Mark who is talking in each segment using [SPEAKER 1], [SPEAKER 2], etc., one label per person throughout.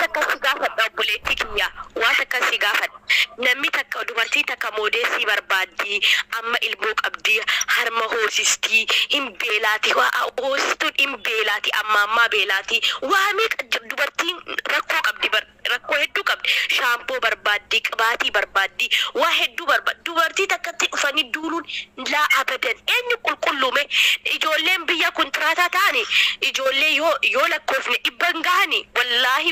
[SPEAKER 1] واتكسي قافت أبوليتك يا واتكسي قافت نمي تك دبرتي تك موديسي بربادي أما البوك أبدي هرما هوسستي إم بيلاتي هوستون إم بيلاتي أما ما بيلاتي واميك دبرتي ركو أبدي ركو هدو أبدي شامبو بربادي كباتي بربادي واحد دبرتي تك فني دولون لا أبدا إني كل ما إجولين بيا كنتراتا تاني إجولين يو لكوفني إبنغاني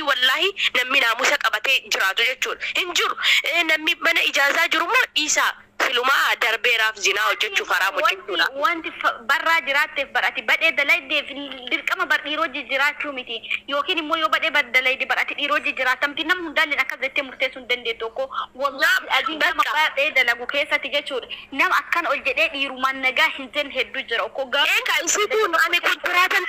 [SPEAKER 1] والله نمي ناموسك أبتي جراتو جتشون إنجر نمي من إجازة جرمو إيسا سلوما دربي راف زنا وجتشو فرامو جتشونا
[SPEAKER 2] وانت برا جراتي براتي بدأ دلايدي في دركما بريروجي جراتو ميتي يوكيني مو يو بدأ دلايدي براتي إيروجي جراتم تنم هندالي نكذتي مرتسون دندي توكو والله العظيم ما بدأ دلاغو كيسا تجتشون نم أكان أولجدي إيرومان نجا هنزن هدو جراوكو غا
[SPEAKER 1] إنك إنسيتون أنا كنتراتن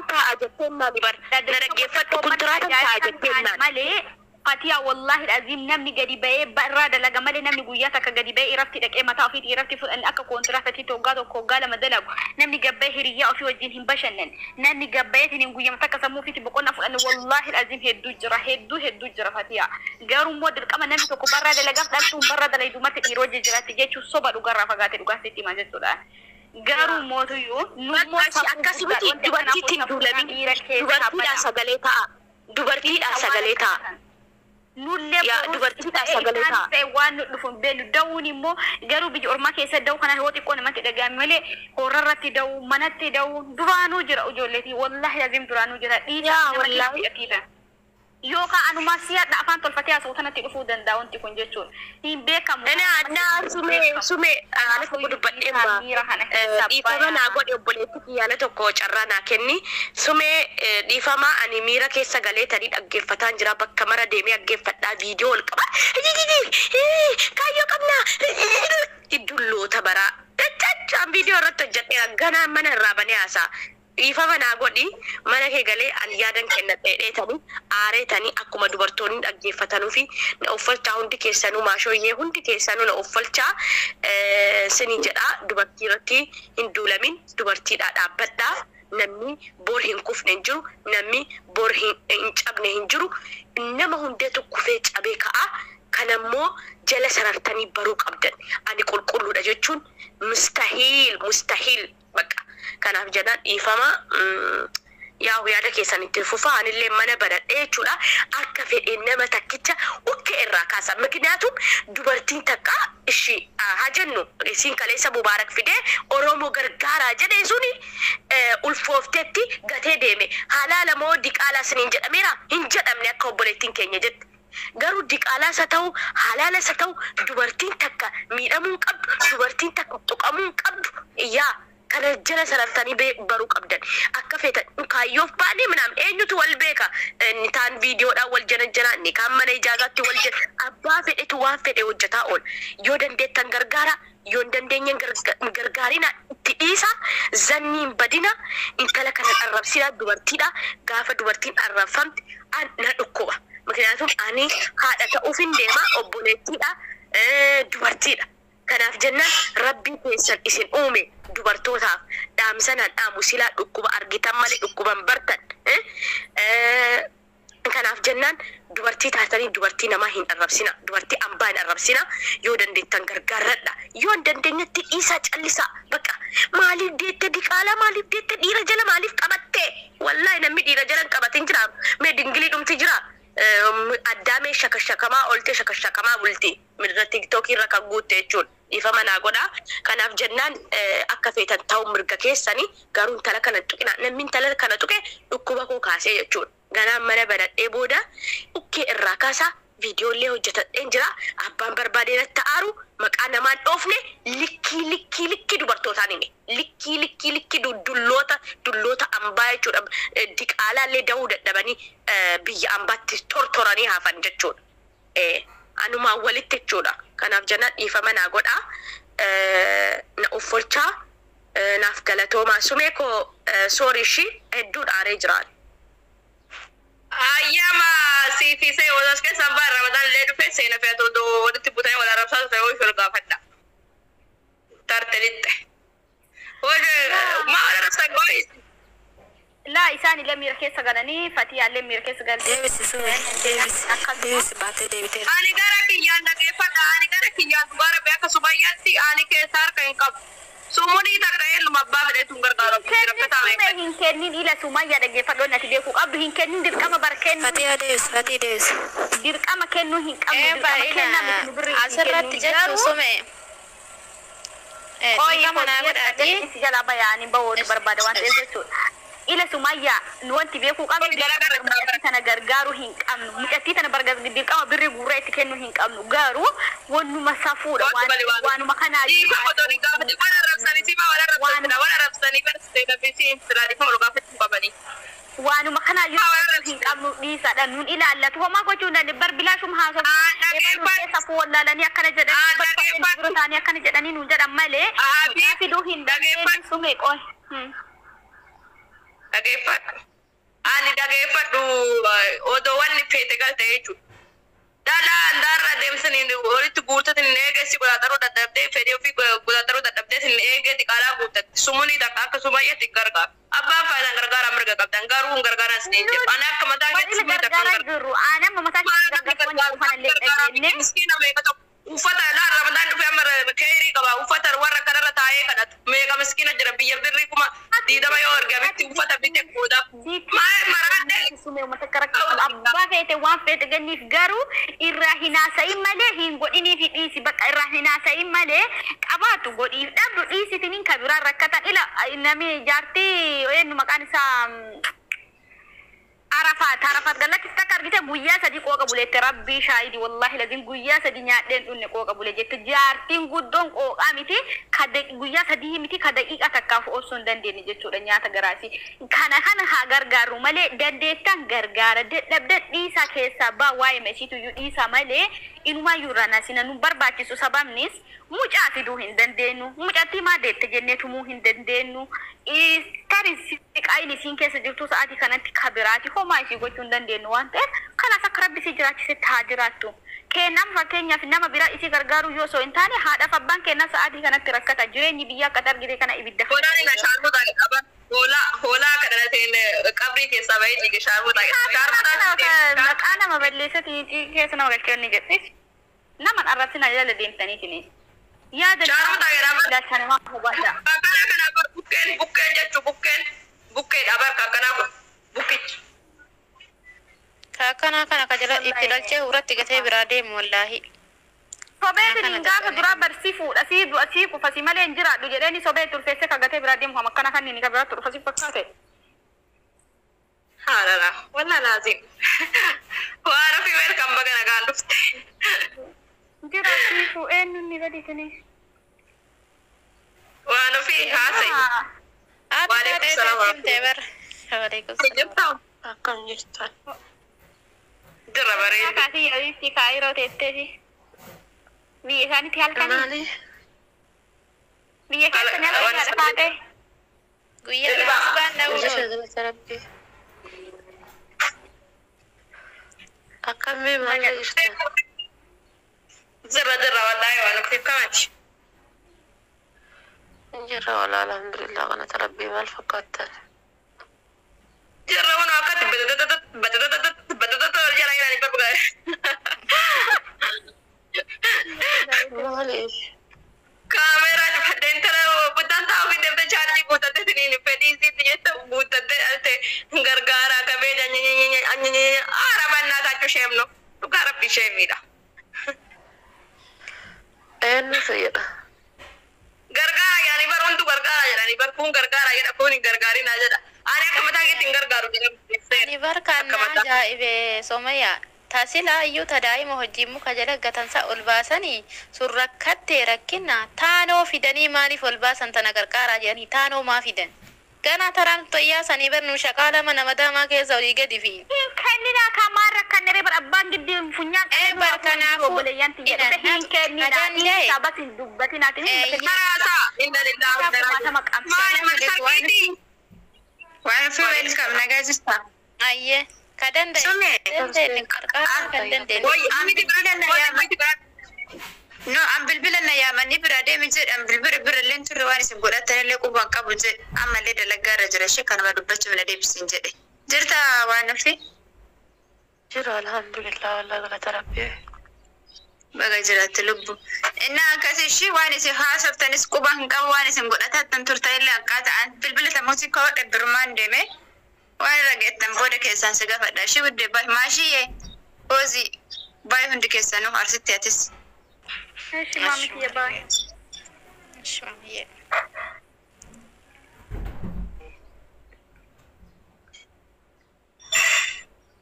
[SPEAKER 1] تا أجتنا نبر نرجفت كنتراتن تا أجتنا
[SPEAKER 2] مالي قاتيا والله العظيم نمني قريباي برا دلغا مالي نمني قوياتك قريباي إرفتي لك إما تافيت إرفتي فلأن أكا كونتراتي توقاتو كوغالا مدلغ نمني قباي هريا وفي وجينهم بشنن نمني قباي تنين قويا متاكا سمو فيتي بقولنا فلأن والله العظيم هدو جرا فاتيا قارو مودل كما نمني توكو برا دلغا فلألتون برا دلغا ماتي إيروجي جراتي جيشو صوبا لغارا فقاتي لغاسي تيما جسولا قارو مودو يو نمو
[SPEAKER 1] أكاسي بتي دوبرتي تندولمين دوبرتي لا سغليتا
[SPEAKER 2] nulle
[SPEAKER 1] ya dubartii sagalee
[SPEAKER 2] ta'e waan dhufun beelu dawuni mo garu biji orma keessa daw kana hoti ko namatti dhagaamele horarratti daw manatti daw duraanu jira ujolleti wallahi yazim duraanu jira dhiira wallahi akida yoka anuma siya da afan tolfati aso tanatti dhufu dandaawonti kun jechuun hin beekamu
[SPEAKER 1] ana adna sume ana ko dubadde ma dhiifama na godhe obboleetti kiyyaana tokko carraa naa kenni sume dhiifama ani miira keessa galee tanii dhaggeeffataan jira bakka mara deemee dhaggeeffadhaa viidiyoo ol qaba kaayyoo qabna iddulloota bara dachaan viidiyoo irratti hojjedhe ganaa mana irraa banee haasaa ifama na godhi mana ke galee aliyaadan kennate dheetani aareetani akkuma dubartoonni dhaggeeffatanu fi na uffalcha hundi keessanuu maashooyee hundi keessanuu na uffalcha sini jedha dubartii irratti hin duulamin dubartiidha dhaabbadha namni bor hin kufne hin jiru namni bor hin cabne hin jiru nama hundeetu kufee cabee ka'a kanammoo jala sarartanii baruu qabdan ani qulqulluudha jechuun mustahil baqa kanaaf jedhan dhiifama yaa yaada keessan itti fufa anillee mana baradhee jechuudha akka fedheen nama takkicha ukke irraa kaasa mikniyaatum dubartiin takka ishi hajannu isin kaleessa mubaarak fidee oromoo gargaaraa jedhee suni ulfoofteetti gatee deeme halaala moo diqaalaa siniin jedhameera hin jedhamne akka obboleettiin keenya jette garuu diqaalaa sa ta'u halaala sa ta'u dubartiin takka miidhamuu qabdu dubartiin takka tuqamuu qabdu yaa kana jala sarartanii baruu qabdan akka feetan kaayyoof baanee minam eenyutu wal beeka ni taan viidiyoodhaan wal jana ni kan mana ijaazaatti wal jana abbaa fedhetu waan fedhe hojjetaa ool yoo dandeettan gargaara yoo dandeenyen gargaarina itti dhiisa zanniin badina intala kana arrabsiidha dubartiidha gaafa dubartiin arrabfamte na dhukkuba ምክንያቱም ani haadha ta'uufin deema obboleettiidha dubartiidha kanaaf jennaan rabbii keessan isin uume dubartootaaf dhaamsanaan dhaamu silaa dhukkuba argitan malee dhukkuban bartan kanaaf jennaan dubartii taatanii dubartii namaa hin arrabsina dubartii ambaa hin arrabsina yoo dandeettan gargaaradha yoo dandeenyetti dhiisaa callisaa bakka maaliif deette diqaalaa maaliif deette dhiira jala maaliif qabatte wallahi namni dhiira jala qabatin jira mee dingilii dhumti jira addaamee shakashakamaa olte shakashakamaa bulti midra tiktok irra kan guutte jechuun ifama naa godha kanaaf jennaan akka feetan ta'u mirga keessani garuu intala kana tuqina namni intala kana tuqe dhukkuba koo kaasee jechuun ganaan mana banadhee booda ukkee irraa kaasaa viidiyoolee hojjetadheen jira abbaan barbaadee natti aaru maqaa namaan dhoofne likki dubartootaan hime likki dulloota ambaa jechuudha diqaalaallee da'uu dadhabanii biyya ambaatti tortoranii hafan jechuudha anumaan walitti jechuudha kanaaf jennaan dhiifama naa godha na uffolchaa naaf galatoomaa sumee koo soorishi hedduu dhaaree jiraan
[SPEAKER 3] ayyama siifise wadas ke samba ramadan le dufe sena fe do wadi butane wala rabsa fe o shol gafadda tartelitte oje ma rabsa gois
[SPEAKER 2] لا إساني لم mirkeessa galanii fatii alle mirkeessa galanii
[SPEAKER 4] deebisi sume deebisi baatee deebitee
[SPEAKER 3] Ani gara kiyyaan dhaggeeffadha. Ani gara kiyyaan dubara beeka sumayyatti ani keessa harka hin qabu. Sumuni takka elluma abbaa fedheetuun gargaaru.
[SPEAKER 2] kennin hin kennin ila sumayyaa dhaggeeffadhoon ati beekuu qabdu hin kennin dirqama barkeen
[SPEAKER 4] fatii deebisi
[SPEAKER 2] dirqama kennuu hin qabdu dirqama kennaa miti birrii
[SPEAKER 4] asirratti jechuu sume
[SPEAKER 2] Kama na godhati si jala bayani bawo barbada waan ta'eef jechuudha. Ila sumayyaa nu wanti beekuu qabnu kana gargaaru hin qabnu. Mucattii tana dirqama birrii guurraa itti kennuu hin qabnu. Garuu wannuma safuudha waanuma kanaa waanuma kanaa yoo hin qabnu dhiisaadha nun ilaallatu homaa gochuu dandee barbilaashum haasofuu safuu wallaalanii akkana jedhanii bira taanii akkana jedhanii nuun jedhan malee fiduu hin dandeenye sume qoy
[SPEAKER 3] dhageeffadhu ani dhageeffadhu odoo wanni feete galte jechuudha dhala darra deemsanii walitti guuttatin eegessi godhataruu dadhabdee fedhii ofii godhataruu dadhabdee sin eegeeti qaalaa guuttatti sumuni takka akka sumayyaatti gargaara abbaan faayidaan gargaara mirga qabdan garuu hin gargaaran sin jedhu ani akka mataa keessi sumii takka
[SPEAKER 2] gargaaru ana mataa keessi gargaaru waan illee
[SPEAKER 3] miskiina meeqa tokko uffata laa ramadaan dhufee amma keerii qaba uffata warra kanarra taa'ee kadhatu meeqa miskiina jira biyya birrii kuma diidama yoo argametti uffata bitee qoodaaf maal maraadde
[SPEAKER 2] sume ummata karakter abbaa feete waan feete ganniif garuu irraa hinaasa'in malee hin godhiniif dhiisi bakka irraa hinaasa'in malee qabaatu godhiif dhabdu dhiisitiniin kabiraan rakkatan ila nami jaartii eenyu maqaan isaa Arafat galatti takka argite guyyaa sadi qooqa buleette rabbii shaahidi wallahi lazim guyyaa sadi nyaadheen dhunne qooqa bule jette jaartiin guddoon qooqaa miti guyyaa sadii miti ka daqiiqa takkaaf osoo hin dandeenye jechuudha nyaata garaasi kana haa gargaaru malee dandeettan gargaara dadhabde dhiisaa keessaa baa waa'ee meshiitu iyyuu dhiisaa malee inumaayyuu irraa naasina nu barbaachisu sababnis mucaa fiduu hin dandeenyu mucattii maa deette jennee tumuu hin dandeenyu taris qaayini isiin keessa jirtu sa'aatii kanatti kabiraati homaa isii gochuu hin dandeenyu waan ta'eef kanaaf akka rabbi isii jiraachisetti haa jiraattu kennam fakkeenyaaf nama biraa isii gargaaru yoo osoo hin taane haadhaaf abbaan kennaa sa'aatii kanatti rakkata jireenyi biyya akka argite kana ibidda
[SPEAKER 3] Hoolaa shaarmuta qaba. Hoolaa kadhalateen qabrii keessaa bahee jige shaarmuta qaba.
[SPEAKER 2] maqaa nama balleessati keessa nama galchee ni jedhes nama arrabsina jala deemtaniitini yaada
[SPEAKER 3] Shaarmuta jedhama. Akkana kana bar bukkeen jechuun bukkee dhabar akkana kun bukkichi.
[SPEAKER 4] kana ka jala itti dhalchee huratti gatee biraa deemu wallaahi
[SPEAKER 2] Sobeetiin gaafa duraa barsiifuudha asii kufasi malee hin jiraadhu jedheeni sobee turfeessee kagatee biraa deemu akkana kan inni biraa turfasi fakkaate.
[SPEAKER 3] Haalala walla laazim. Waan ofii weelkan baga nagaan dhufte.
[SPEAKER 2] Jiraatiifu eenyu inni gadhiisanii.
[SPEAKER 3] Waan ofii haasa'e.
[SPEAKER 4] Waalaikum salaam. Waalaikum salaam.
[SPEAKER 3] Jirtaa?
[SPEAKER 4] Akkam jirtan?
[SPEAKER 3] Jirra bareedu.
[SPEAKER 2] Kaasii yaadiitti kaayiroo teetteefi. Biyya isaaniitti halkanii. Biyya keessatti halkanii taate.
[SPEAKER 4] Guyyaa dhaabaan dha'uu. Akkamii maal jirtan?
[SPEAKER 3] Jirra wallahi waan ofii kamati.
[SPEAKER 4] Jirra wala alhamdulillah kana tarabbii maal fakkaatan?
[SPEAKER 3] Jirra waan akkatti batata jara ilaani barbaade.
[SPEAKER 4] Maaliif?
[SPEAKER 3] Kaameraa fadheen tana butaan taa'uu fi deemte chaarjii guuttatte siniin fedhii isiitti jette guuttatte alte gargaara kabeeda arabannaa taachuu sheemno dhugaa rabbi sheemiidha.
[SPEAKER 4] Eenyu fayyada?
[SPEAKER 3] Gargaara yaani barumtu gargaara jedhani barkuun gargaara jedha kun hin gargaarinaa jedha. Ani akka mataa keetti hin gargaaru jedha.
[SPEAKER 4] Ani barkaan ajaa'ibee Somayyaa. Taasila iyyuu tadaa'ima hojii muka jala gatansa ol baasanii sun rakkattee rakkina taanoo fidanii maaliif ol baasan tana gargaaraa jedhanii taanoo maa fidan gana taraan toyyaa sanii barnu shaqaala mana madaamaa keessa olii gadi fi
[SPEAKER 2] kennina kamaan rakkannere bar abbaan giddiin funyaan
[SPEAKER 4] bar kanaafuu
[SPEAKER 2] boleeyyanti jedhe hin kennina sabatin dubbatinaati
[SPEAKER 3] Maraasaa inna lillahi maali marsakiiti waan fi welcome nagaa jirta
[SPEAKER 4] ayyee ka danda'e qarqara kan danda'e
[SPEAKER 5] No, ambilbila na yaamanii bira deemi jedhan bilbila illee turre waan isin godhatan illee qubaan qabu jedhe ammallee dalaggaa irra jira ishee kanuma dubbachuu na deebisin jedhe جرتا وانا في
[SPEAKER 1] جرى الحمد لله والله غلط ربي.
[SPEAKER 5] بقى جرات لبو إنها كاسي شيء وانا سي خاصة تنس كوبا هنقا وانا سنقولتها تنتورتا إلا أنقاتا عن بالبلة موسيقى الدرمان ديمي وانا رقيت تنبودة كيسان سقافة دا شي ودي باي ماشي وزي باي هندي كيسانو هارسيتي أتس
[SPEAKER 2] ماشي مامتي يا باي.
[SPEAKER 4] شو هي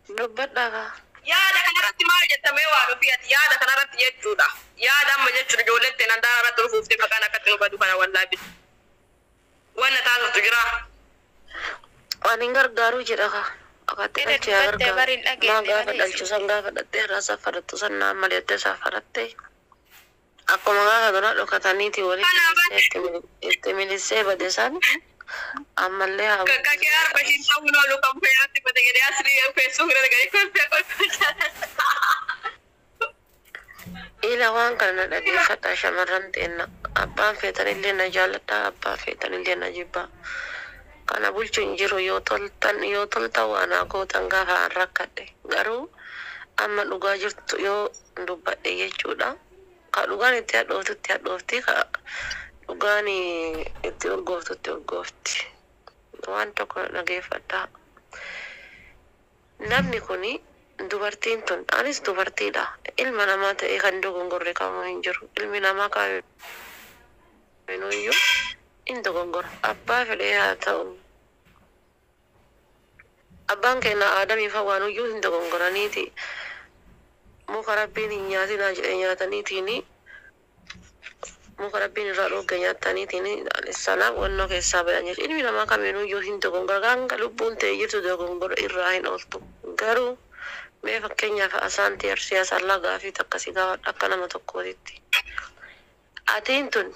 [SPEAKER 1] Dubbadhaa.
[SPEAKER 3] Yaada kanarratti maal jettamee waa dhufiyati yaada kanarratti jechuudha. Yaada amma jechuudha ijoolletti nan daara irratti dhufuuftee maqaan akkatti nu badu kana wallaahi bitu. Wanna taasiftu jira.
[SPEAKER 1] Waan hin gargaaruu jedha kaa. Akkatti dhalchee gargaaru. Maa gaafa dhalchisan gaafa dhattee irraa safarattu san naan maleettee safarattee. Akkuma gaafa dura dhokataniiti walitti itti milissee bade san. Ammallee haa.
[SPEAKER 3] Kakee harka ishiin ta'uu noolu kan fe'atti bade jedhee asii feesuu bira gadi kolfee.
[SPEAKER 1] Ila waan kana dhageeffadhaa shamarran xeenna. Abbaan feetanillee na jaalladhaa abbaan feetanillee na jibbaa. Kana bulchuun jiru yoo tolta waanaa gootan gaafa an rakkadhe. Garuu amma dhugaa jirtu yoo dubbadhe jechuudha. Ka dhugaan itti hadhooftutti hadhoofti ka dhugaan itti urgooftutti urgoofti. Waan tokko dhageeffadhaa. Namni kuni dubartiin tun anis dubartiidha. Ilma namaa ta'ee kan dogongorre kamuu hin jiru. Ilmi namaa kamiyyuu hin dogongora. Abbaa fedhee haa ta'u. Abbaan keenya Aadamii fa waanuyyuu hin dogongoraniiti. Muka rabbiin hin nyaatinaa jedhee nyaataniitiini. Muka rabbiin irraa dhoogge nyaataniitiini. Salaam wannoo keessaa bayan jedhu. Ilmi namaa kamiyyuu hin dogongora. Ganga lubbuun ta'e jirtu dogongora irraa hin ooltu. Garuu mee fakkeenyaaf asaantii arsiyaasa lagaa fi akkasii gaafadha akka nama tokkootitti. Atiin tun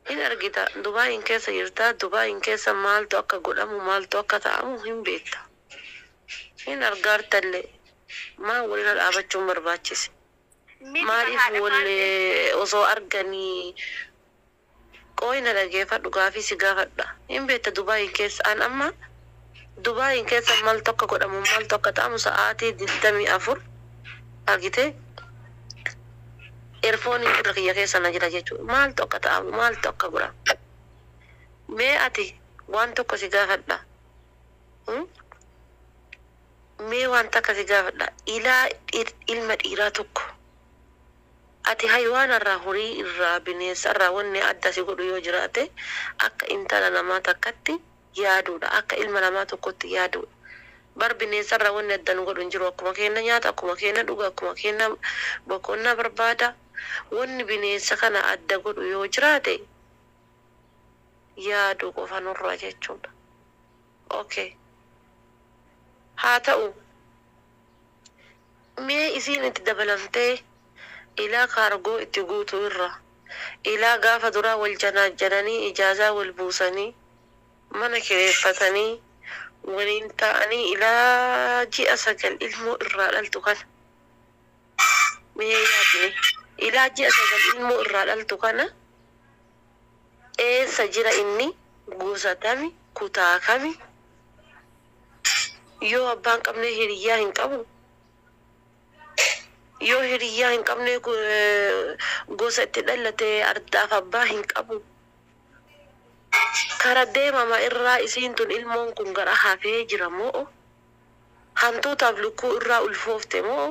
[SPEAKER 1] hin argita Dubaayin keessa jirta. Dubaayin keessa maaltu akka godhamu maaltu akka ta'amu hin beekta. Hin argaartallee maa walirra dhaabachuun barbaachise. Maaliif wallee osoo arganii qooyina dhageeffadhu gaafii si gaafadha. Hin beekta Dubaayin keessa an amma Dubaayin keessa maaltu akka godhamu maaltu akka ta'amu sa'aatii 24 argite. Earfooniin irra kiyya keessa na jira jechuudha. Maaltu akka ta'amu maaltu akka godhamu. Mee ati waan tokko si gaafadha. Mee waan takka si gaafadha. Ilaa ilma dhiiraa tokko. Ati haywaan irraa horii irraa bineensa irraa wanni adda si godhu yoo jiraate akka intala namaa takkatti yaaduudha. Akka ilma namaa tokkotti yaaduudha. Bar bineensa irraa wanni adda nu godhu hin jiru. Akkuma keenya nyaata akkuma keenya dhuga akkuma keenya boqonnaa barbaada. Wanni bineensa kana adda godhu yoo jiraate yaadu qofa nurraa jechuudha. Okay. Haa ta'u mee isiin itti dabalamtee ilaa kaargoo itti guutuu irra ilaa gaafa duraa wal jananii ijaazaa wal buusanii mana kireeffatanii waliin ta'anii ilaa ji'a 9 ilmoo irraa dhaltu kana mee yaadne ilaa ji'a 9 ilmoo irraa dhaltu kana eessa jira inni guusatami kutaa kami yoo abbaan qabne hiriyaa hin qabu yoo hiriyaa hin qabne gosa itti dhalate ardaaf abbaa hin qabu kara deemama irraa isiin tun ilmoon kun gara hafee jira moo hantuutaaf lukkuu irraa ulfoofte moo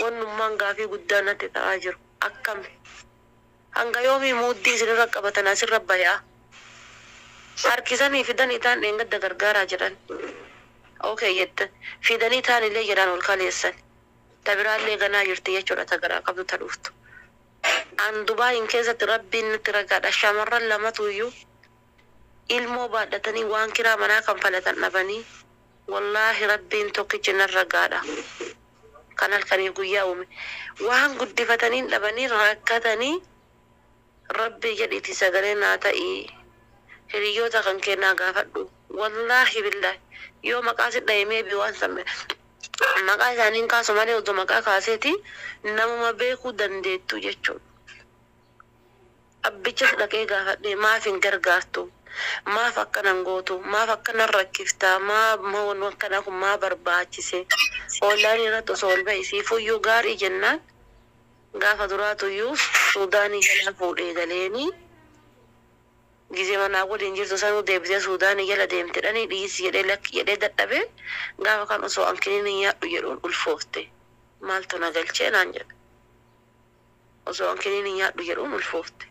[SPEAKER 1] wannummaan gaafii guddaa natti ta'aa jiru akkam hanga yoomii muuddii isinirra qabatan asirra bayaa harkisanii fidan itaan dheengadda gargaaraa jedhan. Okay jettan fidanii taanillee jedhaan ol kaleessan tabiraallee ganaa jirti jechuudha tagaraa qabdu ta dhuftu. An Dubaayin keessatti rabbiin nutti ragaadha. Shamarran lamatu iyyuu ilmoo baadhatanii waan kiraa manaa kan falatan dhabanii wallaahi rabbiin tokkichi nan ragaadha. Kan halkanii guyyaa uume waan guddifatanii dhabanii rakkatanii rabbii jedhiiti sagalee naa ta'ii hiriyoota kan kennaa gaafadhu wallaahi billahi yoo maqaa si dhahimee bi waan samme maqaa isaaniin kaasu malee otoo maqaa kaaseeti namuma beekuu dandeettu jechuudha. abbichas dhaqee gaafadhe maaf hin gargaartu maaf akkanan gootu maaf akkanan rakkiftaa maan akkana kun maa barbaachise ollaan irratti osoo ol ba'e siifuyyuu gaarii jennaan gaafa duraatuyyuu Suudaanii jala fuudhee galeeni gizee manaa waliin jirtu sanuu deebisee Suudaanii jala deemtedhanii dhiisi jedhee lakki jedhee dadhabee gaafa kan osoo ankiniin nyaadhu jedhuun ulfoofte maaltu na galchee naan jedhe osoo ankiniin nyaadhu jedhuun ulfoofte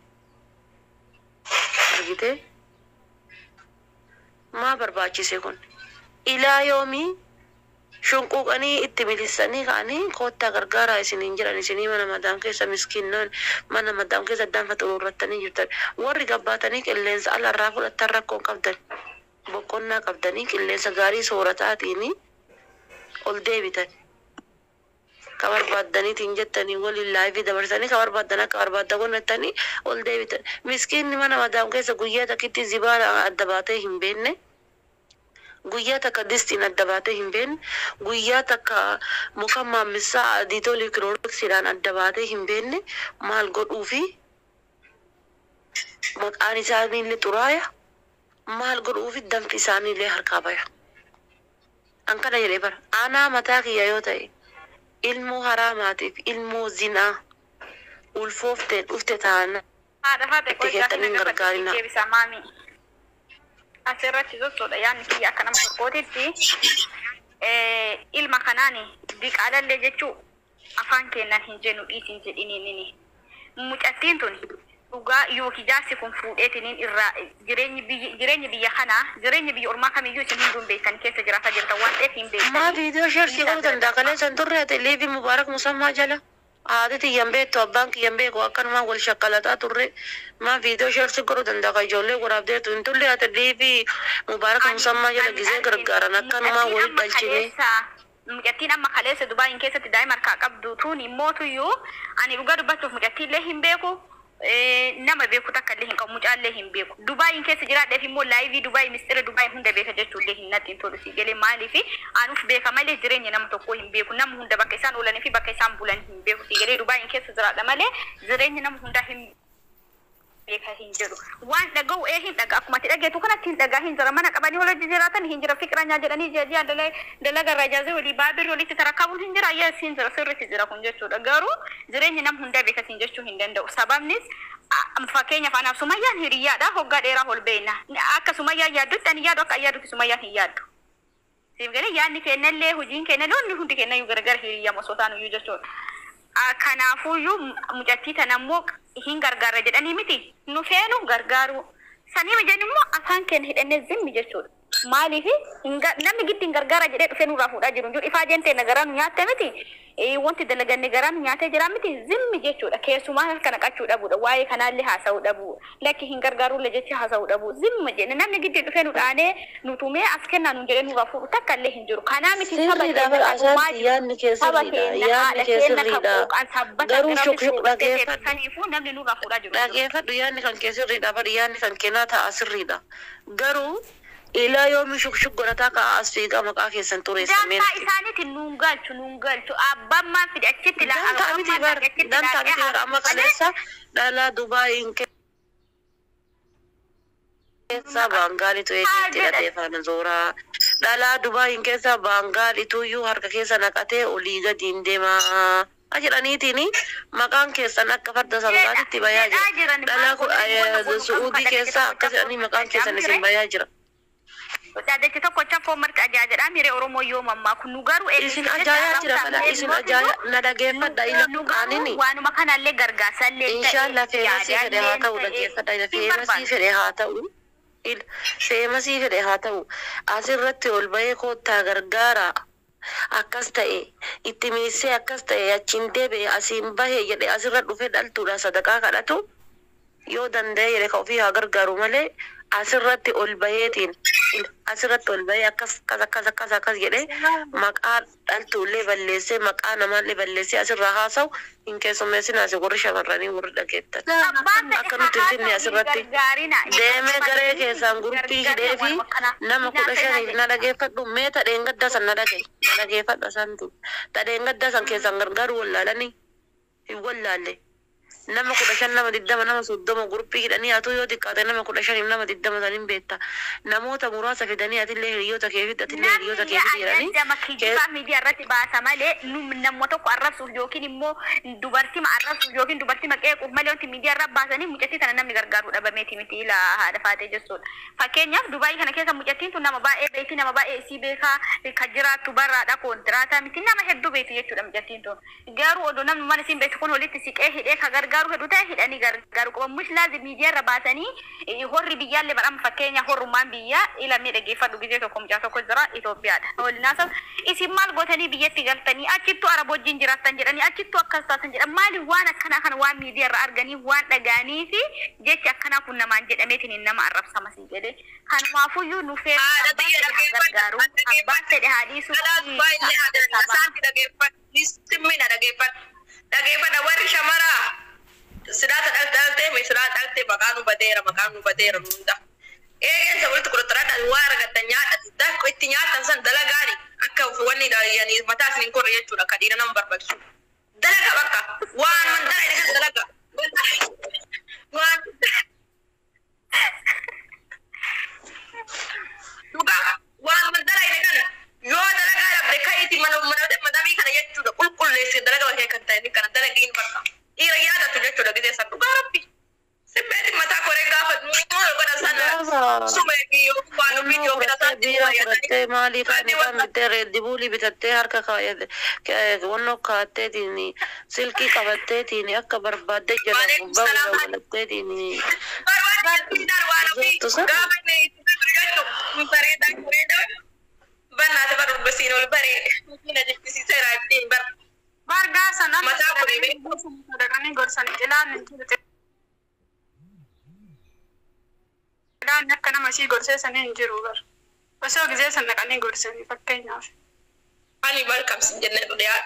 [SPEAKER 1] argitee maa barbaachise kun ilaa yoomii shunquuqanii itti milissanii ka'anii koottaa gargaaraa isiniin jiran isinii mana madaam keessa miskiinnaan mana madaam keessa daanfa xuruurrattanii jirtan warri gabbaatanii qilleensa alarraa fudhattan rakkoon qabdan boqonnaa qabdanii qilleensa gaarii soorataatiin ol deebitan ka barbaaddaniitiin jettanii waliin laayifii dabarsanii ka barbaadan akka barbaadda gonnettanii ol deebitan miskiinni mana madaam keessa guyyaa takkitti zibaala adda baatee hin beenne guyyaa takka distiin adda baatee hin beenne guyyaa takka muka maammisaa adiitoo liikirooksiidhaan adda baatee hin beenne maal godhuufi maqaan isaaniillee xuraaya maal godhuufi danfi isaaniillee harkaa baya an kana jedhee bara aanaa mataa kiyya yoo ta'e ilmoo haraamaatiif ilmoo zinaa ulfoofteen dhufte taana itti keettaniin gargaarina
[SPEAKER 2] asirratti zottoodha yaanni kiyya akka nama tokkootitti ilma kanaani diqaalallee jechuu afaan kennan hin jennu dhiisin jedhiniinini mucattiin tun dhugaa yookiin jaarsi kun fuudheetiniin irraa jireenyi biyya kanaa jireenyi biyya ormaa kamiyyuu isin hunduun beektan keessa jiraata jirtan waan ta'eef hin beektan
[SPEAKER 1] maa viidiyoo sheersii godhu danda'a kaleessan turre ati liibii mubaarak musammaa jala haadhiti yambeettu abbaan kiyyan beeku akkanumaan wal shakkalataa turre maa viidiyoo sheersii godhu danda'a ka ijoollee waraabdeetu hin tulle ati liibii mubaarak musammaa jala gizee gargaaran akkanumaan wal dhalchine
[SPEAKER 2] mucattiin amma kaleessa Dubaayin keessatti daa'ima harkaa qabdu tun immootuyyuu ani dhugaa dubbachuuf mucattiillee hin beeku nama beeku takka illee hin qabu mucaallee hin beeku Dubaayin keessa jiraadheef immoo laayivii Dubaay mistira Dubaay hunda beeka jechuullee hin natti hin tolu si galee maaliifi anuuf beeka malee jireenya nama tokkoo hin beeku nama hunda bakka isaan oolanii fi bakka isaan bulan hin beeku si galee Dubaayin keessa jiraadha malee jireenya nama hundaa hin beeka hin jedhu waan dhaga'u hin dhaga akkuma ati dhageetu kanatti hin dhagaa hin jira mana qabanii wal jiraatan hin jira fiqranyaa jedhanii jeejiyaa dalaga rajaazee walii baabirri walitti tarakkabuun hin jira yes hin jira sirriitti jira kun jechuudha garuu jireenyi nama hundaa beeka hin jechuu hin danda'u sababnis fakkeenyaaf anaaf Sumayyaan hiriyyaadha hoggaa dheeraa ol beeyna akka Sumayyaan yaaddutti ani yaadu akka yaaddutti Sumayyaan hin yaaddu siif galee yaadni kennallee hojiin kennallee hundi hundi kennayyuu gargar hiriyyaa mosootaaniyyuu jechuudha kanaafuyyuu mucattii tanammoo hin gargaarra jedhanii miti nu feenu gargaaru sanii mijan immoo afaan kenna hidhannee zimmi jechuudha maaliif namni giddi hin gargaara jedhee dhufee nurraa fuudhaa jiru jiru ifaa jentee nagaraa nu nyaatte miti wanti dalaganne garaa nu nyaatee jira miti zimmi jechuudha keessumaa harka naqachuu dhabuudha waa'ee kanaallee haasa'uu dhabu lakki hin gargaaruullee jecha haasa'uu dhabu zimma jedhe namni giddi dhufee nu dhaanee nu tumee as kennaa nu jedhee nurraa fuudhu takka illee hin jiru kanaa miti
[SPEAKER 1] yaadni keessirriidha garuu shukshuk
[SPEAKER 2] namni nurraa fuudhaa jiru
[SPEAKER 1] dhageeffadhu yaadni kan keessirriidha bari yaadni kan kennaa ta'a sirriidha garuu ilaa yoomi shukshuk godhataa ka'a as fiigaa maqaa keessan tureessameen
[SPEAKER 2] dantaa isaaniiti nuun galchu abbaan maan fide achitti
[SPEAKER 1] dantaa miti bar amma kaleessa dhalaa Dubaayin keessa baangaalitu eegeetti hidhatee faana zooraa dhalaa Dubaayin keessa baangaalituyyuu harka keessa naqatee olii gadiin deemaa ajiraniitini maqaan keessan akka farda sangaatitti bayaa jira dhalaa Suudii keessa akkas jedhanii maqaan keessan isin bayaa jira
[SPEAKER 2] Daadachii tokko chafoo marti ajaajedha miree Oromoo yoo mammaa kun nu garuu
[SPEAKER 1] isin ajaajaa jira fala isin ajaajaa na dhageeffadha anini
[SPEAKER 2] waanuma kanallee gargaarsallee
[SPEAKER 1] inshallah feemasii fedhe haa ta'u dhageeffadha feemasii fedhe haa ta'u feemasii fedhe haa ta'u asirratti ol bahee koottaa gargaara akkas ta'e itti miisee akkas ta'e achiin deebi'e asiin bahee jedhe asirra dhufee dhaltuudha sadaqaa kadhatu yoo danda'e jedhe ka ofii haa gargaaru malee asirratti ol baheetiin asirratti ol bahee akkas jedhe maqaa dhaltuullee balleessee maqaa namaallee balleessee asirraa haasa'u hin keessummeessin asi warri shamarranii warri dhageettan akka nuti finne asirratti deemee garee keessaan guruppii hidhee fi nama 15 na dhageeffadhu mee tadheen gaddaa san na dhageeffadha santu tadheen gaddaa san keessaan gargaaru wallaalanii hin wallaalle
[SPEAKER 6] nama 15 nama 20 nama 30 guruppii hidhanii atu yoo xiqqaate nama 15 nama 20 sanin beetta namoota muraasa fidanii atillee hiriyoota kee fidhatillee hiriyoota kee fidanii
[SPEAKER 2] nama kijiba miidiyaa irratti baasa malee namoota tokko arrabsuuf yookiin immoo dubartii arrabsuuf yookiin dubartii qeequuf malee wanti miidiyaa irra baasanii mucattii kana namni gargaaru dhabameeti miti ila haadha faatee jechuudha. Fakkeenyaaf Dubaay kana keessa mucattiin tun nama baay'ee beekti nama baay'ee isii beekaa kan jiraattu barraadha kontiraata miti nama hedduu beekti jechuudha mucattiin tun. Garuu odoo namni mana isiin beektu kun walitti siqee hidhee ka gargaaru hedduu ta'e hidhanii gargaaru qofa mush laazim miidiyaa irra baasanii horri biyyaallee badhama fakkeenya horrummaan biyyaa ilamee dhaggeeffadhu gizee tokko mucaa tokko jira Itoophiyaadha. Waliinaasaf isin maal gootanii biyyatti galtanii achittu araba wajjin jiraattan jedhanii achittu akkas taatan jedhan maali waan akkanaa kana waan miidiyaa irra arganii waan dhagaanii fi jecha akkanaa kun namaan jedhameetiin nama arrabsama si jedhe kanumaafuyyuu nu fe'ee gargaaru abbaan fedhe haadhiisuu
[SPEAKER 3] dhageeffadha warri shamaraa sidaata dhaltee mi sidaata dhaltee maqaanu badeera hunda eegeensa walitti kuduraaadha waa argattan nyaadha itti nyaatan san dalagaani akka wanni yani mataa isiniin korre jechuudha akka dhiira nama barbaachisu dalaga bakka waan mandara inni kan dalaga waan duga waan mandara inni kan yoo dalagaa dhabde ka'iiti madamii kana jechuudha qulqulleessee dalaga bakee kan ta'e kana dalagiin bakka dhiira yaadatu jechuudha gizee san dhugaa rabbi simmeeti mataa koree gaafa godha sana sumeeqii yoo waan viidiyoo
[SPEAKER 6] bitattee maalii kan bittee reeddibuulii bitattee harka wannoo kaatteetiin silkii qabatteetiin akka barbaadde jedha gubbaa walagatteetiin
[SPEAKER 3] bannaate barbaasiin ol bareede na jibbisiiseera ittiin bar
[SPEAKER 5] Bargaa sana
[SPEAKER 3] mataa koree
[SPEAKER 5] dhaqanii gorsanii ilaan ilaan akka nama ishii gorsee sanii hin jiru bar. Osoo gizee sana dhaqanii gorsanii fakkeenyaaf.
[SPEAKER 3] ani malkamsin jenne dhudeyaa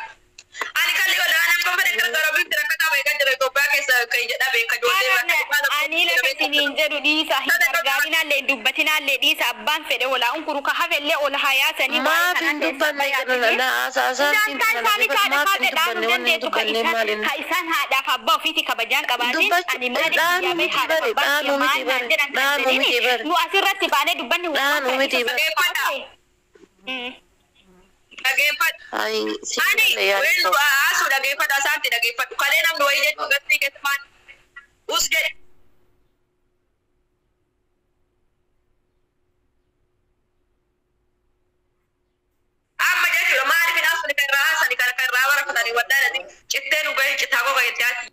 [SPEAKER 3] ani kalli olaanaan kuma fedhe gargaara bitti rakkataa beekan jira Itoophiyaa keessa kan jedha beeka ijoollee
[SPEAKER 2] ani lafatiniin jedhu dhiisa hin gargaarinaallee hin dubbatinaallee dhiisa abbaan fedhe olaa unkuru ka hafellee ol hayaasanii
[SPEAKER 6] maaf hin dubbanne kana asaasaatti
[SPEAKER 2] ka isaan haadhaaf abbaa ofiiti kabajaan qabaatin ani maali nu asirratti baanee dubbanni
[SPEAKER 3] ani welu asu dhageeffadhu asaanti dhageeffadhu kalee namni wayii jechuu gastii keessumaan us jedhe amma jechuudha maaliif hin asuni kan irraa haasani kan irraa barafatanii waddaadhati cittee nu gahin cittaa goga jettee ati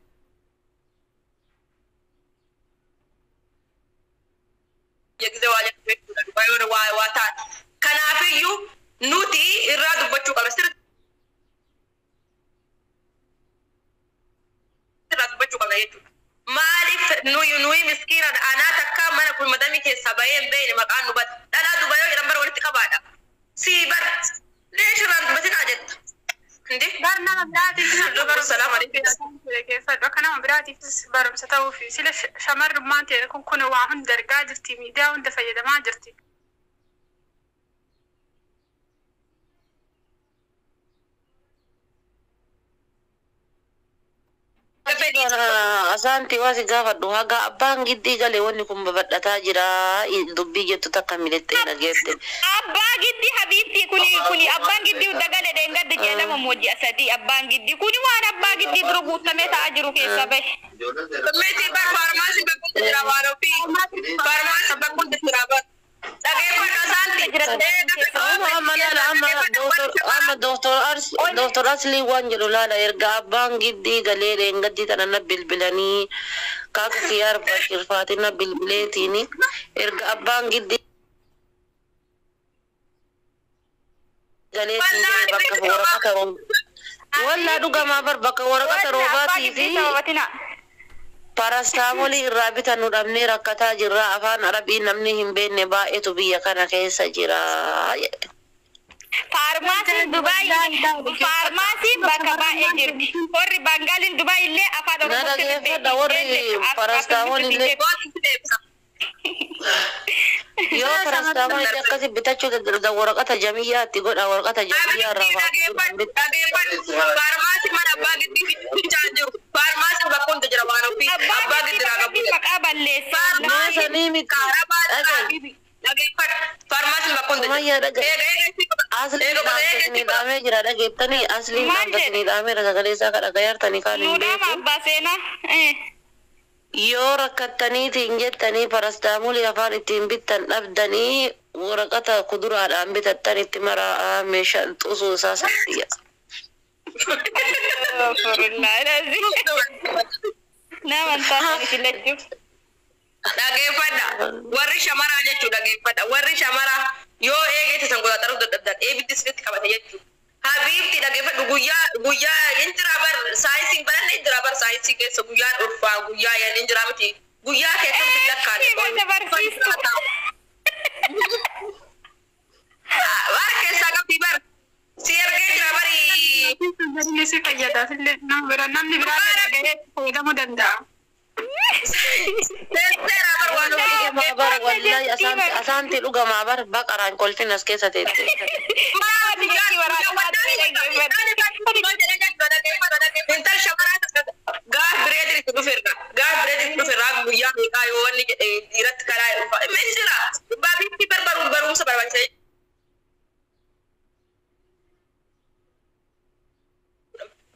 [SPEAKER 3] yegizee waa jettu jechuudha dhugaa yoo waa taate kanaafiyyuu nuti irraa dubbachuu qaba sirriitti irraa dubbachuu qaba jechuudha maaliif nuyi miskiina anaa takka mana kun madamii keessaa bahee hin beekne maqaan nu bada dhalaa dubayoo jedhan bara walitti qabaadha sii bara leeshirraan dubbatinaa jetta hindi
[SPEAKER 5] Gar nama biraatiif
[SPEAKER 3] salaam alaikum
[SPEAKER 5] keessadha akka nama biraatiifis barumsa ta'uu fi sila shamarrummaan ta'e kun waa hunda argaa jirti miidiyaa hunda fayyadamaa jirti.
[SPEAKER 6] asaanti waasi gaafadhu haga abbaan giddii galee wanni kun babadhataa jira dubbii jettu takka milettee dhageette.
[SPEAKER 2] abbaa giddi habiibti kuni abbaan giddi dagale deengadde jedhama moji asadi abbaan giddi kuni waan abbaa giddi dura guutamee ta'aa jiru keessa bahe.
[SPEAKER 3] miti bar farmaasi bakkuutti jira waan ofii farmaasi bakkuutti jira bar dhageeffadhu asaanti
[SPEAKER 6] Doktor Asli waan jedhu laala erga abbaan giddii galee deengaddii tana na bilbilanii kaaka kiyyaar bakirfaatina bilbileetiini erga abbaan giddii galee tingee bakka waraqata rooba wallaa dhugamaa bar bakka waraqata roobaatii fi parastaamolii irraa bitan nu dhabnee rakkataa jirra afaan arabii namni hin beekne baay'eetu biyya kana keessa jira.
[SPEAKER 2] Farmaasiin Dubaay farmaasiin bakka baay'ee jirti. Warri Bangaalin Dubaay illee afaan
[SPEAKER 6] Na dhageeffadha warri parastaamolii illee yoo parastaamolii akkasi bitachuu dadhabdan waraqata jamiyyaatti godha waraqata jamiyyaa irraa
[SPEAKER 3] dhageeffadhu farmaasi mana abbaa giddii fichaa jiru farmaasi bakka hunda jira
[SPEAKER 6] Dhaggeeffatanii miti.
[SPEAKER 3] Farmaasiin bakkoon
[SPEAKER 6] Sumayyaa asliin dhaamsanii dhaamee jira dhaggeeffatanii asliin dhaamsanii dhaameera sagalee isaa kan dhagayeertanii kaan hin
[SPEAKER 2] Nuudhaama
[SPEAKER 6] beeku.
[SPEAKER 2] abbaa seenaa.
[SPEAKER 6] Yoo rakkattaniitiin jettanii parastaamulii afaan ittiin bittan dhabdanii waraqata kuduraadhaan bitattan itti maraa meeshaan xusuu isaa sanbiyya.
[SPEAKER 2] Nama antaan filachuuf.
[SPEAKER 3] Dhaggeeffadha. Warri shamaraa jechuudha dhaggeeffadha. Warri shamaraa yoo eegee san godhataruuf dadhabdan eebitti sirriitti qabate jechuudha. Habiibti dhaggeeffadhu guyyaa injira bar saayinsiin baranne injira bar saayinsii keessa guyyaa dhulfaa guyyaa yaadni injira miti guyyaa keessatti lakkaane. Bara keessaa qabdi bar si ergee jira barii.
[SPEAKER 5] Si fayyada fillee namni biraa dhagahee fayyadamuu danda'a.
[SPEAKER 6] Asaanti dhugamaa bar baqaraan kolfin as keessa teette.
[SPEAKER 3] Intal shamaraa gaaf bireedin itti dhufeerraa guyyaa meeqaa yoo wanni dhiiratti karaa dhufa. Misira baabiitti barumsa barbaachisa.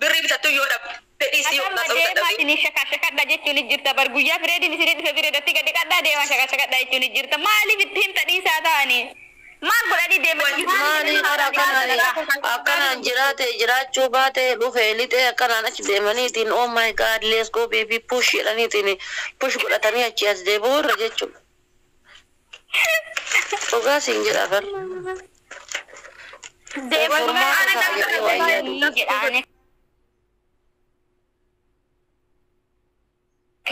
[SPEAKER 3] Birrii bitattu yoo dhabu.
[SPEAKER 2] Deemaa shakadha jechuun jirta bar guyyaa fireedin isin dhufe fireedatti gadi qadhaa deemaa shakadha jechuun jirta maaliif ittiin tadhiisaa ta'anii maal godhanii deeman
[SPEAKER 6] Maali akkanaan jiraate jiraachuu baate dhufe lixee akkanaan achi deemaniitiin oh my god let's go baby push jedhaniitiin push godhatanii achi as deebi'uu irra jechuudha. Dhugaa siin jedha bar.
[SPEAKER 2] jedhaane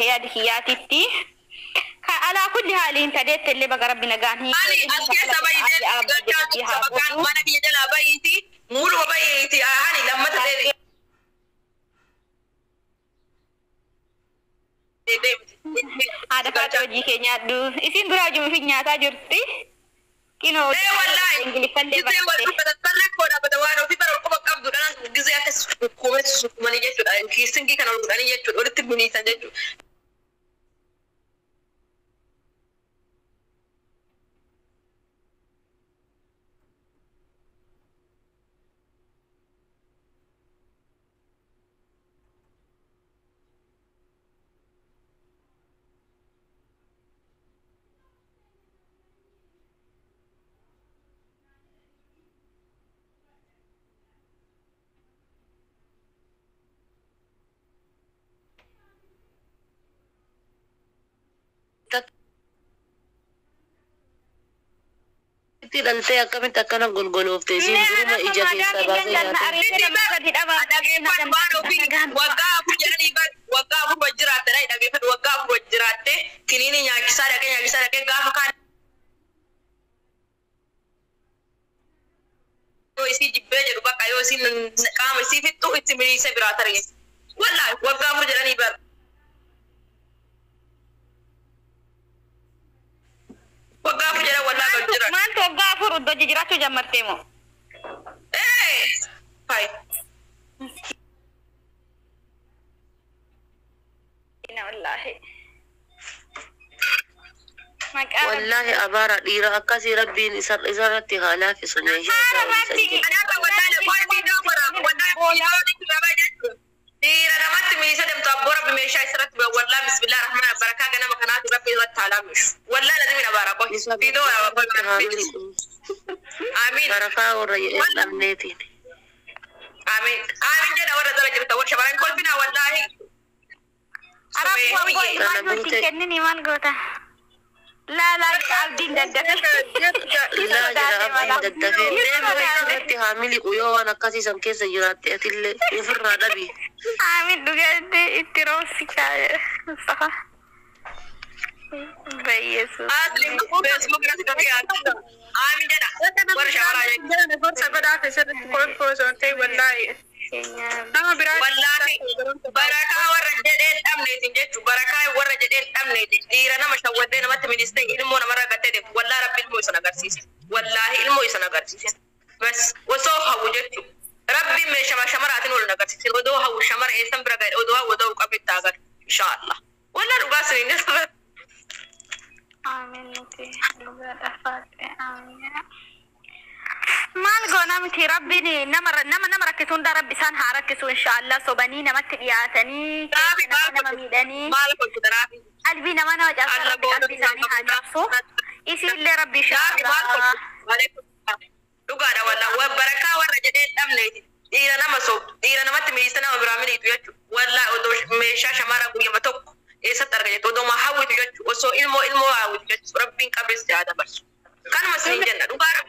[SPEAKER 2] yaadi hiyyaatitti alaa kulli haaliin tadeette illee baga rabbi nagaan
[SPEAKER 3] Ani as keessa baay'ee bakkaan mana biyya jalaa baay'eeti muuluma baay'eeti ani lammata ta'e.
[SPEAKER 2] haadha faata hojii keenyaadhu isin duraa jiru fi nyaataa jirti kinoo ingiliffallee
[SPEAKER 3] gisee akkas hukumeetu sukumanii jechuudha kiisinkii kana ol godhanii jechuudha walitti buniisan jechuudha.
[SPEAKER 6] Itti dhaltee akkamitti akkana golgolooftee siin duruma ija keessaa baasee
[SPEAKER 3] waggaa afur jiraatte dhageeffadhu waggaa afur jiraatte kiniini nyaachisaa dhaqee gaafa kaan yoo isii jibbee jedhu bakka yoo isiin qaama isii fixxu itti miliisee biraa targee wallaahi waggaa afur jedhanii bara. Waggaa afur jedhan wallaahi ol jira.
[SPEAKER 2] maaltu waggaa afur iddoo jiraachuu jammartee moo
[SPEAKER 3] Fai.
[SPEAKER 2] wallaahi
[SPEAKER 6] wallahi abaara dhiira akkasii rabbiin isarratti haalaa fi sumeeshaa isaa
[SPEAKER 3] Dhiira namatti miisa deemtu abboo rabbi meeshaa isirratti wallaahi bismillah rahmaan barakaa ganama kanaatu rabbi irratti haalaa mishu. Wallaahi lazimi na baara qoy. Fiidoo Amiin.
[SPEAKER 6] barakaa warra jedhee dhabneetiin.
[SPEAKER 3] Amiin. Amiin jedha warra jala jirta warra shamarran kolfina wallaahi.
[SPEAKER 2] kennini maal goota laalaa abdiin daddafe
[SPEAKER 6] Laa jira abdiin daddafee deema irratti haamili quyoo waan akkasiisan keessa jiraatte atillee ofirraa dhabi.
[SPEAKER 2] amiin dhugaatti itti roobsi kaa'e mustafa bayyeesu
[SPEAKER 3] Asli Facebook irratti kan dhiyaatu. Amiin jedha warra shamaraa jechuudha.
[SPEAKER 5] Gorsa godhaa keessatti kolfoosoo ta'e wallaahi. Nama biraa
[SPEAKER 3] Wallaahi barakaa warra jedheen dhabneetiin jechuudha. Barakaa warra jedheen dhabneetiin dhiira nama shawwaddee namatti ministee ilmoo namarraa gattee deemtu. Wallaahi rabbi ilmoo isan agarsiise. Wallaahi ilmoo isan agarsiise. Bas osoo hawwu jechuudha. Rabbi meeshama shamaraatiin ol agarsiise. Odoo hawwu shamara eessan bira ga'e odoo hawwu ta'uu qabitti agar. Inshaallah. Wallaahi dhugaa siniin
[SPEAKER 2] آمين نتي آمين maal goona miti rabbiin nama rakkisuun da rabbi isaan haa rakkisu insha Allah sobanii namatti dhiyaatanii nama miidhanii qalbii nama cabsan rabbi qalbii isaanii haa cabsu isiillee rabbi insha Allah
[SPEAKER 3] dhugaadha walaa barakaa warra jedhee dhabneeti dhiira nama sobdu dhiira namatti miisa nama biraa miliitu jechuudha walaa odoo meeshaa shamaraa guyyama tokko eessatti arga jettu odoo maa hawwitu jechuudha osoo ilmoo hawwitu jechuudha rabbiin qabreessi haa dabarsu. Kan masih jenna dhugaadha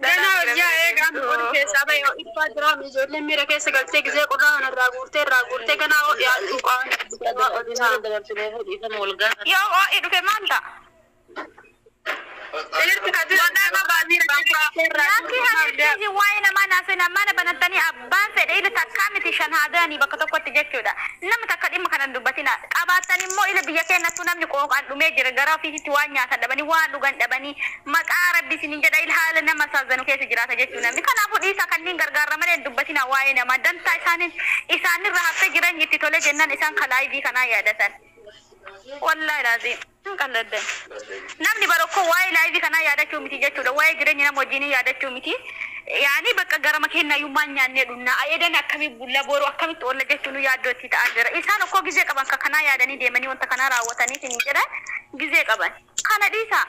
[SPEAKER 5] Gana hojjaa eegaan ol keessaa bahe ibbaa jira ijoolleen miira keessa galtee gisee qorraa kanarraa guurtee ganaa
[SPEAKER 2] yoo oo'i dhufe maal ta'a? waa'ee namaa naasee namaa banatanii abbaan fedhe ila takkaa miti shan haadanii bakka tokkotti jechuudha. Namni takka dhimma kanan dubbatina qabaatan immoo ila biyya keenyattuu namni qooqaan dhumee jira gara ofiisitti waan nyaatan dhabanii waan dhugan dhabanii maqaa rabbi isiniin jedha ila haala nama saazanu keessa jiraata jechuudha. Namni kanaafuu dhiisaa kanneen gargaarra malee dubbatina waa'ee namaa dantaa isaanirra haftee jiran itti tole jennaan isaan kalaayivii kanaa yaadatan. Wallahi lazim qalladdan namni barokko waa'ee laayivii kanaa yaadachuu miti jechuudha waa'ee jireenya nama wajjin yaadachuu miti yaani bakka gara makeenya yummaan nyaannee dhunna ayedan akkami bulla boru akkamitti olla jechuun yaaddootti ta'aa jira isaan okko gizee qaban kanaa yaadanii deemanii wanta kanaa raawwatanii hin jedhan gizee qaban kana dhiisa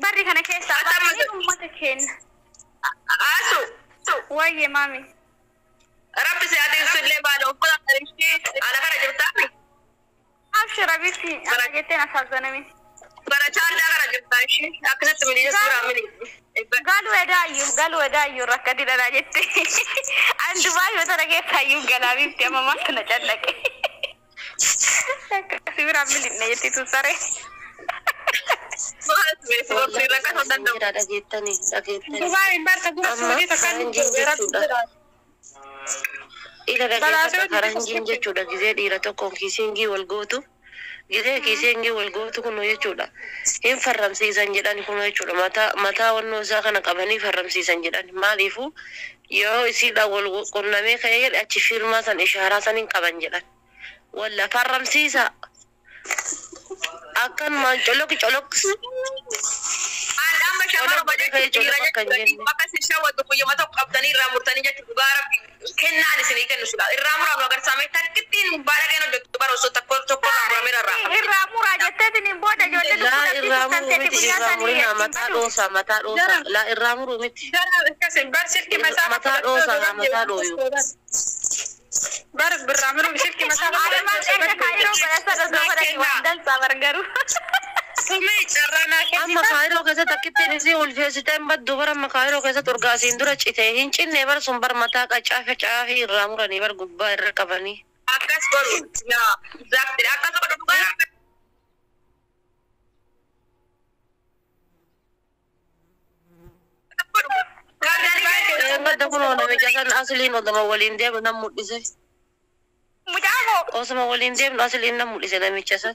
[SPEAKER 2] barri kana keessa baay'ee uummata keenya
[SPEAKER 3] asu
[SPEAKER 2] waayee maami
[SPEAKER 3] rabbi si ati sullee baala uffata qarishee ala kana jirtaa
[SPEAKER 2] abshira bitti ana jetteen asaazanami
[SPEAKER 3] bara caalaa kana jirtaa ishee akkasitti miliisa suuraa miliisa
[SPEAKER 2] galu edaayyuu rakka didhadhaa jette an dubaayyoo tana keessayyuu galaabitti amma maaltu na callaqe sibiraan milidne jetti tussare
[SPEAKER 5] Dubaay barka gura suudii takkan
[SPEAKER 6] karanjiin jechuudha gizee dhiira tokkoon kiisiingii wal gootu gizee kiisiingii wal gootu kun jechuudha hin farramsiisan jedhan kun jechuudha mataa wannoo isaa kana qabanii farramsiisan jedhan maaliifu yoo isiidha wal qunnamee ka'ee jedhe achi firmaa san ishaaraa san hin qaban jedhan walla farramsiisa akkan maan colok
[SPEAKER 3] amma shamara bakka shawwatu guyyama tokko qabdanii irraa murtanii jechuudha dhugaa rabbi kennaan isinii kennu sudha irraa muramu agarsiisame takkittiin baadhageen hojjetu bara osoo tokko muramee
[SPEAKER 2] irraa muraa jetteetiin hin booda ijoollee
[SPEAKER 6] irraa muruu miti irraa murina mataa dhoosa laa irraa muruu miti mataa dhooyu
[SPEAKER 5] bar birraa muruu silki masaa
[SPEAKER 2] kaayiroo godhasa dhosoo waan dansaa bargaru
[SPEAKER 6] amma kaayiroo keessatti akkittiin isii ulfeessiteen baddu bara amma kaayiroo keessatti urgaasiin dura citee hin cinne bar sun bar mataa caafii irraa muranii bar gubbaa irra qabanii
[SPEAKER 3] akkas godhu yaa zaakti akkas godhu dhugaa
[SPEAKER 6] badda kun namicha san asliin odama waliin deemu nan mul'ise osuma waliin deemnu asliin nan mul'ise namicha san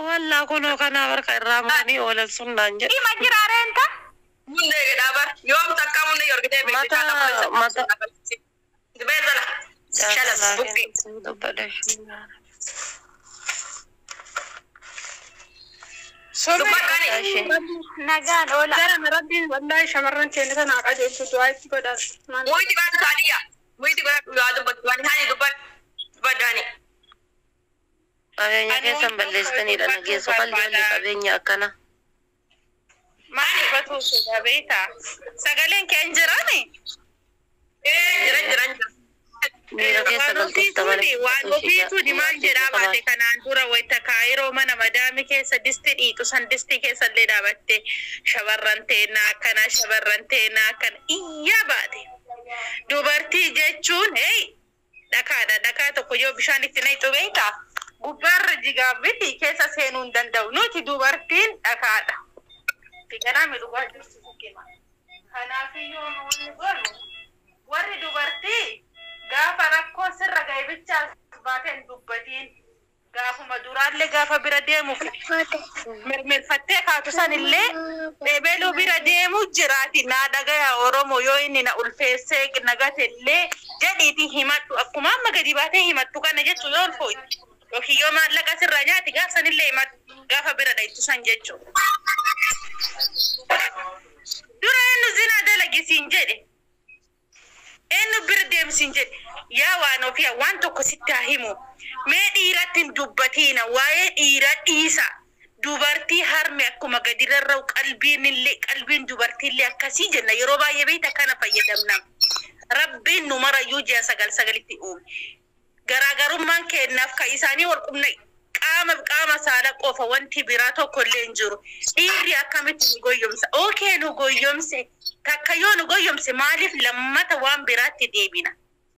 [SPEAKER 6] wallaa kunoo kanaa barka irraa muranii oolan sun naan jedhe
[SPEAKER 2] ima jiraarenta
[SPEAKER 3] munde gedha bar yoom takka munde yorgite
[SPEAKER 6] mata
[SPEAKER 3] bezala shalas bukki
[SPEAKER 2] nagaan oola
[SPEAKER 5] Gara rabbiin wallahi shamarran keenya tanaa qajeelchu du'aatti godhan.
[SPEAKER 3] muyti godhatu taaliya muyti godhatu yaa dubbatu waan hani dubbadani
[SPEAKER 6] qabeenya keessan balleessitaniidha nageessu qalli qabeenya akkana
[SPEAKER 5] Maali batu suudha beektaa? Sagaleen kee hin jirani?
[SPEAKER 3] jiran
[SPEAKER 6] miira keessa galtuutti
[SPEAKER 5] waan ofiitu dimaan jedhaa baate kanaan dura wayita kaayiroo mana madaami keessa disti dhiitu san disti keessa illee dhaabatte shamarran teenaa akkana iyyaa baate. Dubartii jechuun dhakaa tokko yoo bishaan itti naqxu beektaa? Gubbaarra jigaabbitii keessa seenuu hin danda'u. Nuti dubartiin dhakaadha. Figanaa midhugaa jirtu bukkima. Kanaafiyyuu nuuni godhu warri dubartii gaafa rakkoo sirra ga'e bichaa baateen dubbatiin
[SPEAKER 7] gaafuma duraallee gaafa bira deemuuf mirmirfattee kaatu sanillee beebeluu bira deemu jiraati naa dhagaya Oromoo yoo inni na ulfeessee nagatellee jedhiiti himadhu akkuma amma gadi baatee himattu kana jechuu yoo ulfooyi yookiin yoo maallaqa sirraa nyaati gaaf sanillee himadhu gaafa bira dhaytu san jechuu dura eenyu zinaa dalagisiin jedhe eenyu bira deemsiin jedhe yaa waan ofii waan tokko sitti haa himu mee dhiirattiin dubbatiina waa'ee dhiira dhiisa dubartii harme akkuma gadirarra qalbiin dubartiillee akkasii jenna yeroo baay'ee beekta kana fayyadamna rabbiin nu marayyuu ji'a 9 uume garaagarummaan kennaaf ka isaanii wal qubna qaama saala qofa wanti biraa tokko illee hin jiru dhiirri akkamitti nu goyyomsa okay nu goyyomse takka yoo nu goyyomse maaliif lammata waan biraatti deebina